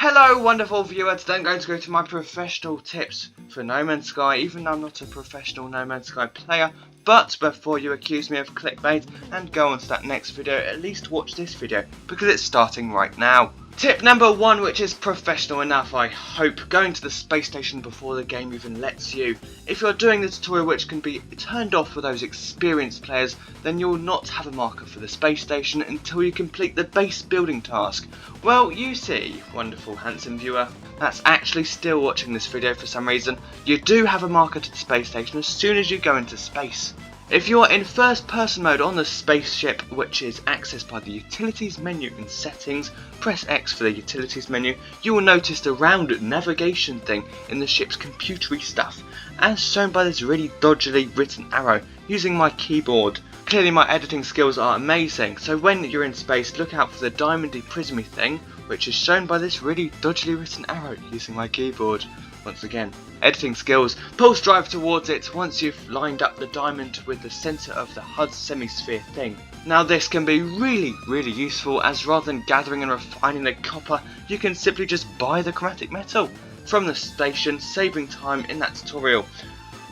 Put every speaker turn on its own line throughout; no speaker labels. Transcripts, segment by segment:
Hello wonderful viewer, today I'm going to go to my professional tips for No Man's Sky, even though I'm not a professional No Man's Sky player. But before you accuse me of clickbait and go on to that next video, at least watch this video because it's starting right now. Tip number 1, which is professional enough I hope, going to the space station before the game even lets you. If you're doing the tutorial which can be turned off for those experienced players, then you'll not have a marker for the space station until you complete the base building task. Well, you see, wonderful handsome viewer, that's actually still watching this video for some reason, you do have a marker to the space station as soon as you go into space. If you're in first person mode on the spaceship, which is accessed by the utilities menu in settings, press X for the utilities menu, you will notice the round navigation thing in the ship's computery stuff, as shown by this really dodgily written arrow using my keyboard. Clearly my editing skills are amazing, so when you're in space look out for the diamondy prismy thing, which is shown by this really dodgily written arrow using my keyboard. Once again, editing skills. Pulse drive towards it once you've lined up the diamond with the centre of the HUD semisphere thing. Now this can be really useful, as rather than gathering and refining the copper, you can simply just buy the chromatic metal from the station, saving time in that tutorial.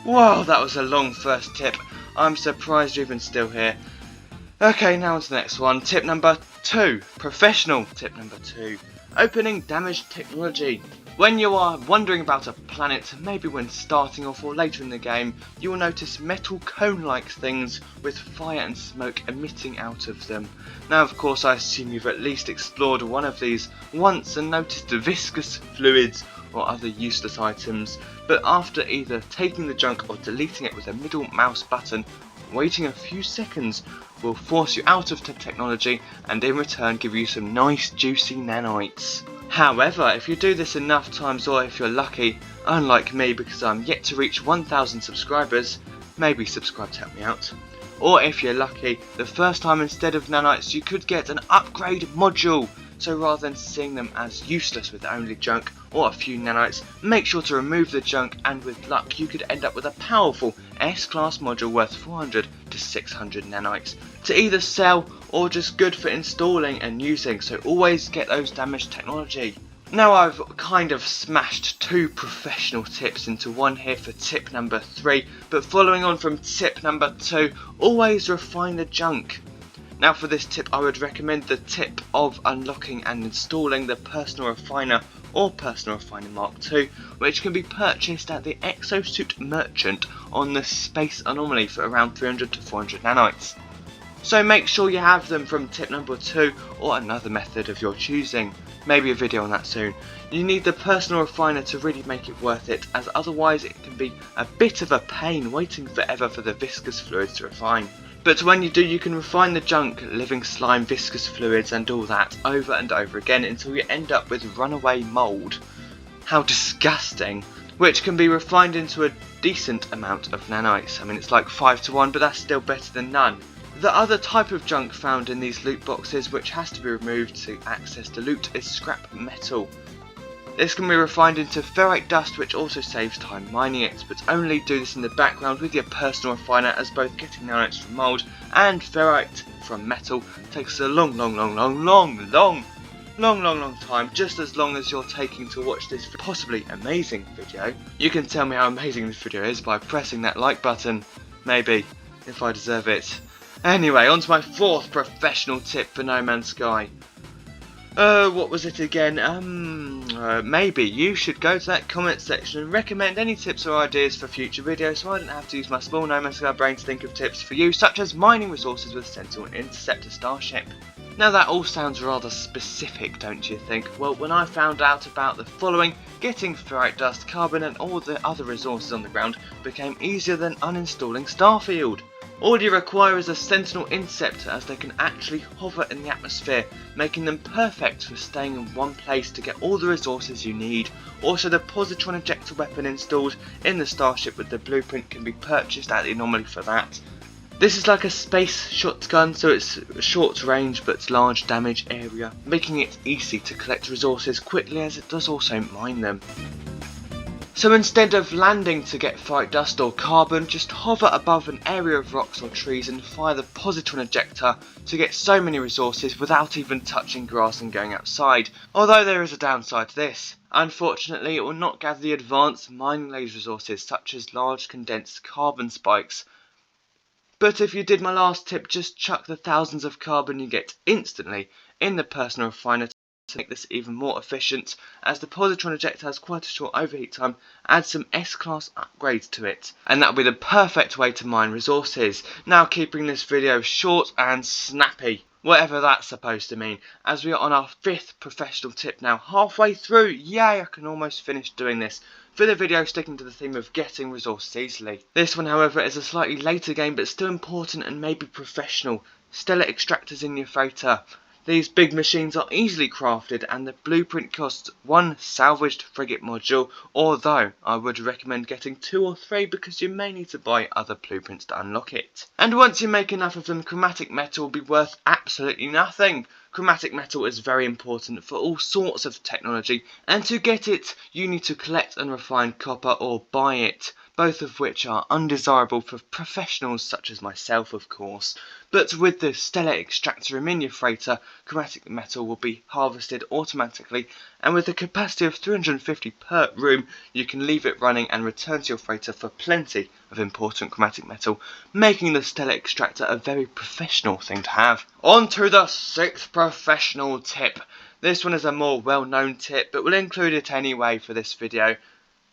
Wow, that was a long first tip. I'm surprised you're even still here. Okay, now on to the next one. Tip number 2. Professional tip number 2. Opening damaged technology. When you are wondering about a planet, maybe when starting off or later in the game, you will notice metal cone-like things with fire and smoke emitting out of them. Now of course I assume you've at least explored one of these once and noticed the viscous fluids or other useless items, but after either taking the junk or deleting it with a middle mouse button, waiting a few seconds will force you out of the technology and in return give you some nice juicy nanites. However, if you do this enough times, or if you're lucky, unlike me because I'm yet to reach 1000 subscribers, maybe subscribe to help me out, or if you're lucky, the first time instead of nanites you could get an upgrade module. So rather than seeing them as useless with only junk or a few nanites, make sure to remove the junk, and with luck you could end up with a powerful S-class module worth 400 to 600 nanites to either sell or just good for installing and using, so always get those damaged technology. Now I've kind of smashed 2 professional tips into one here for tip number 3, but following on from tip number 2, always refine the junk. Now for this tip I would recommend the tip of unlocking and installing the Personal Refiner or Personal Refiner Mark II, which can be purchased at the Exosuit Merchant on the Space Anomaly for around 300 to 400 nanites. So make sure you have them from tip number 2 or another method of your choosing. Maybe a video on that soon. You need the Personal Refiner to really make it worth it, as otherwise it can be a bit of a pain waiting forever for the viscous fluids to refine. But when you do, you can refine the junk, living slime, viscous fluids and all that over and over again until you end up with runaway mould. How disgusting! Which can be refined into a decent amount of nanites. I mean, it's like 5 to 1, but that's still better than none. The other type of junk found in these loot boxes which has to be removed to access the loot is scrap metal. This can be refined into ferrite dust, which also saves time mining it, but only do this in the background with your Personal Refiner, as both getting nanites from mould and ferrite from metal takes a long time, just as long as you're taking to watch this possibly amazing video. You can tell me how amazing this video is by pressing that like button, maybe, if I deserve it. Anyway, on to my 4th professional tip for No Man's Sky. What was it again? Maybe you should go to that comment section and recommend any tips or ideas for future videos, so I don't have to use my small No Man's Sky brain to think of tips for you, such as mining resources with Sentinel and Interceptor starship. Now that all sounds rather specific, don't you think? Well, when I found out about the following, getting ferrite dust, carbon and all the other resources on the ground became easier than uninstalling Starfield. All you require is a Sentinel Interceptor, as they can actually hover in the atmosphere, making them perfect for staying in one place to get all the resources you need. Also, the positron ejector weapon installed in the starship with the blueprint can be purchased at the Anomaly for that. This is like a space shotgun, so it's short range but large damage area, making it easy to collect resources quickly, as it does also mine them. So instead of landing to get flight dust or carbon, just hover above an area of rocks or trees and fire the positron ejector to get so many resources without even touching grass and going outside. Although there is a downside to this. Unfortunately, it will not gather the advanced mining laser resources such as large condensed carbon spikes. But if you did my last tip, just chuck the thousands of carbon you get instantly in the personal refiner to make this even more efficient, as the positron ejector has quite a short overheat time. Add some S-class upgrades to it, and that will be the perfect way to mine resources. Now keeping this video short and snappy, whatever that's supposed to mean, as we are on our 5th professional tip now, halfway through. Yay, I can almost finish doing this. For the video, sticking to the theme of getting resources easily. This one, however, is a slightly later game, but still important and maybe professional. Stellar extractors in your freighter. These big machines are easily crafted, and the blueprint costs 1 salvaged frigate module, although I would recommend getting 2 or 3 because you may need to buy other blueprints to unlock it. And once you make enough of them, chromatic metal will be worth absolutely nothing. Chromatic metal is very important for all sorts of technology, and to get it you need to collect and refine copper or buy it, both of which are undesirable for professionals such as myself, of course. But with the stellar extractor room in your freighter, chromatic metal will be harvested automatically, and with a capacity of 350 per room, you can leave it running and return to your freighter for plenty of important chromatic metal, making the stellar extractor a very professional thing to have. On to the 6th professional tip. This one is a more well-known tip, but we'll include it anyway for this video.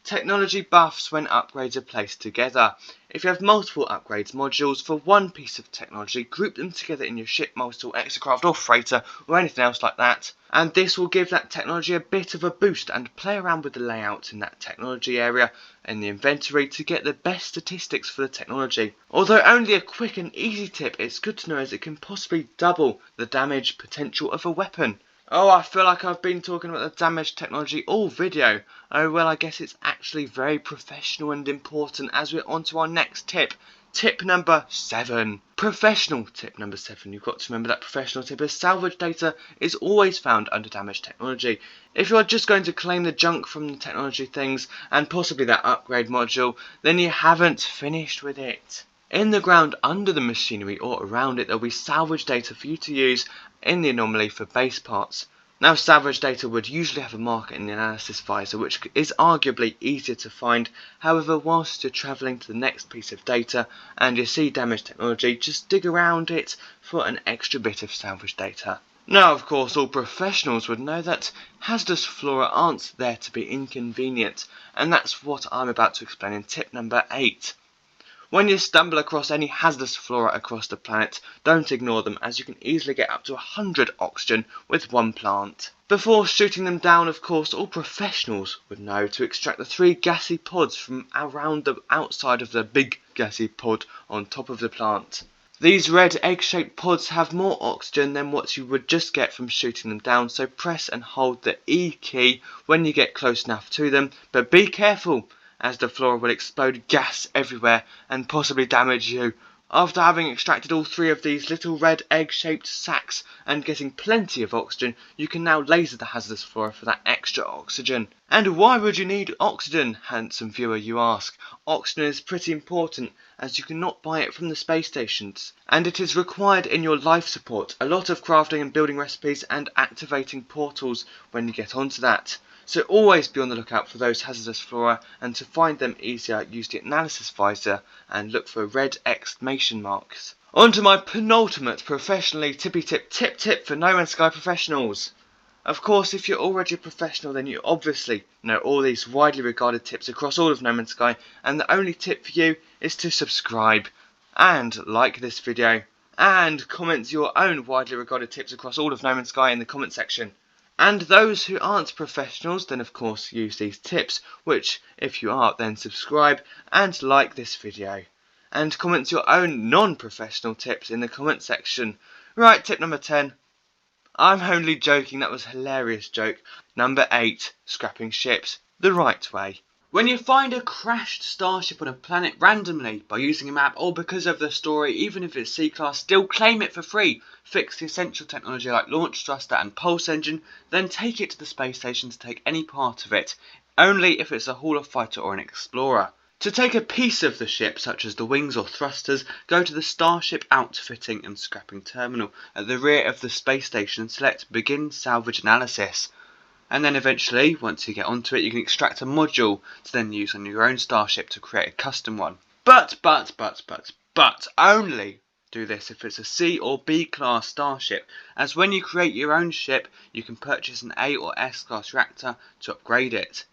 Technology buffs when upgrades are placed together. If you have multiple upgrades modules for one piece of technology, group them together in your ship, module, exocraft or freighter or anything else like that, and this will give that technology a bit of a boost, and play around with the layouts in that technology area in the inventory to get the best statistics for the technology. Although only a quick and easy tip, it's good to know as it can possibly double the damage potential of a weapon. Oh, I feel like I've been talking about the damage technology all video. Oh well, I guess it's actually very professional and important, as we're on to our next tip. Tip number 7. Professional tip number 7. You've got to remember that professional tip is salvage data is always found under damage technology. If you are just going to claim the junk from the technology things and possibly that upgrade module, then you haven't finished with it. In the ground under the machinery or around it, there will be salvage data for you to use in the anomaly for base parts. Now, salvage data would usually have a marker in the analysis visor, which is arguably easier to find. However, whilst you're travelling to the next piece of data and you see damaged technology, just dig around it for an extra bit of salvage data. Now, of course, all professionals would know that hazardous flora aren't there to be inconvenient, and that's what I'm about to explain in tip number 8. When you stumble across any hazardous flora across the planet, don't ignore them, as you can easily get up to 100 oxygen with one plant. Before shooting them down, of course, all professionals would know to extract the 3 gassy pods from around the outside of the big gassy pod on top of the plant. These red egg-shaped pods have more oxygen than what you would just get from shooting them down, so press and hold the E key when you get close enough to them, but be careful, as the flora will explode gas everywhere and possibly damage you. After having extracted all 3 of these little red egg-shaped sacs and getting plenty of oxygen, you can now laser the hazardous flora for that extra oxygen. And why would you need oxygen, handsome viewer, you ask? Oxygen is pretty important, as you cannot buy it from the space stations, and it is required in your life support, a lot of crafting and building recipes and activating portals when you get onto that. So always be on the lookout for those hazardous flora, and to find them easier, use the analysis visor and look for red exclamation marks. On to my penultimate professionally tippy tip for No Man's Sky professionals. Of course, if you're already a professional, then you obviously know all these widely regarded tips across all of No Man's Sky, and the only tip for you is to subscribe and like this video and comment your own widely regarded tips across all of No Man's Sky in the comment section. And those who aren't professionals, then of course use these tips, which if you are, then subscribe and like this video. And comment your own non-professional tips in the comment section. Right, tip number 10. I'm only joking, that was a hilarious joke. Number 8, scrapping ships the right way. When you find a crashed starship on a planet randomly by using a map or because of the story, even if it's C-class, still claim it for free. Fix the essential technology like launch thruster and pulse engine, then take it to the space station to take any part of it, only if it's a hauler fighter or an explorer. To take a piece of the ship, such as the wings or thrusters, go to the Starship Outfitting and Scrapping Terminal at the rear of the space station and select Begin Salvage Analysis. And then eventually, once you get onto it, you can extract a module to then use on your own starship to create a custom one. But only do this if it's a C or B class starship, as when you create your own ship, you can purchase an A or S class reactor to upgrade it.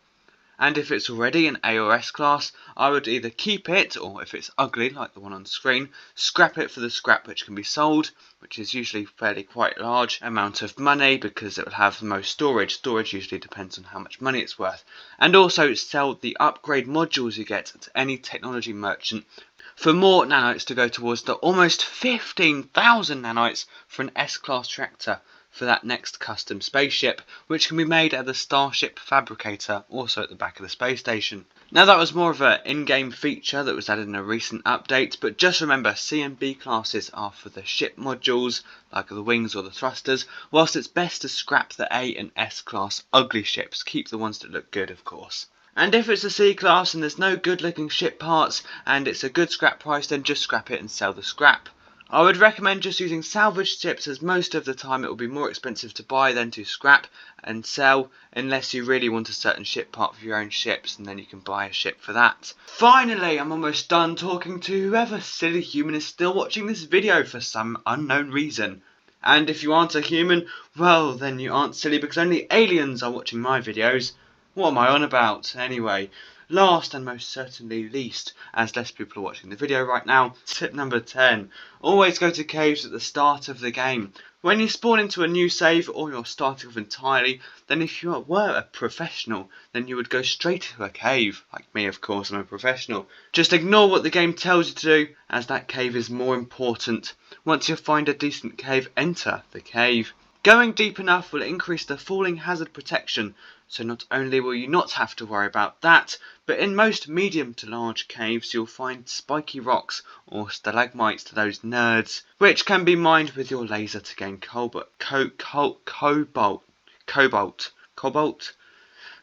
And if it's already an A or S class, I would either keep it, or if it's ugly like the one on screen, scrap it for the scrap which can be sold, which is usually fairly quite large amount of money because it will have the most storage. Storage usually depends on how much money it's worth. And also sell the upgrade modules you get to any technology merchant for more nanites to go towards the almost 15,000 nanites for an S-class reactor for that next custom spaceship, which can be made at the Starship Fabricator, also at the back of the space station. Now that was more of an in-game feature that was added in a recent update, but just remember C and B classes are for the ship modules, like the wings or the thrusters, whilst it's best to scrap the A and S class ugly ships, keep the ones that look good of course. And if it's a C class and there's no good looking ship parts and it's a good scrap price, then just scrap it and sell the scrap. I would recommend just using salvaged ships, as most of the time it will be more expensive to buy than to scrap and sell, unless you really want a certain ship part for your own ships, and then you can buy a ship for that. Finally, I'm almost done talking to whoever silly human is still watching this video for some unknown reason. And if you aren't a human, well then you aren't silly, because only aliens are watching my videos. What am I on about? Anyway, last and most certainly least, as less people are watching the video right now, tip number 10. Always go to caves at the start of the game. When you spawn into a new save or you're starting off entirely, then if you were a professional, then you would go straight to a cave. Like me, of course, I'm a professional. Just ignore what the game tells you to do, as that cave is more important. Once you find a decent cave, enter the cave. Going deep enough will increase the falling hazard protection, so not only will you not have to worry about that, but in most medium to large caves you'll find spiky rocks, or stalagmites to those nerds, which can be mined with your laser to gain cobalt,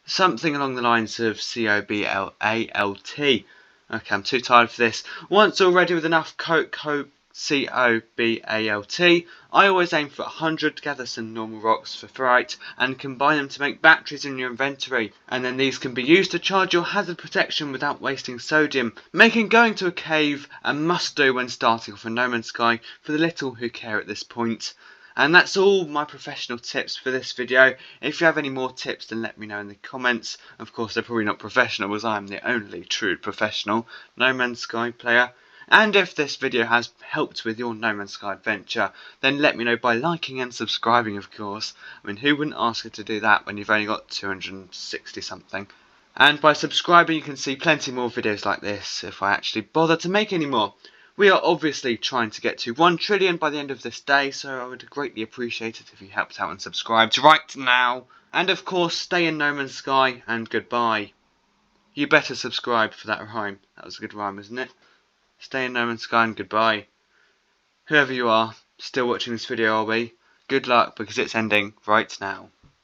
something along the lines of cobalt. Okay, I'm too tired for this. Once already with enough cobalt, I always aim for 100, gather some normal rocks for ferrite and combine them to make batteries in your inventory, and then these can be used to charge your hazard protection without wasting sodium, making going to a cave a must do when starting off in No Man's Sky for the little who care at this point. And that's all my professional tips for this video. If you have any more tips, then let me know in the comments. Of course, they're probably not professional, as I'm the only true professional No Man's Sky player. And if this video has helped with your No Man's Sky adventure, then let me know by liking and subscribing, of course. I mean, who wouldn't ask you to do that when you've only got 260 something? And by subscribing you can see plenty more videos like this, if I actually bother to make any more. We are obviously trying to get to 1 trillion by the end of this day, so I would greatly appreciate it if you helped out and subscribed right now. And of course, stay in No Man's Sky, and goodbye. You better subscribe for that rhyme. That was a good rhyme, wasn't it? Stay in No Man's Sky and goodbye. Whoever you are, still watching this video, are we? Good luck, because it's ending right now.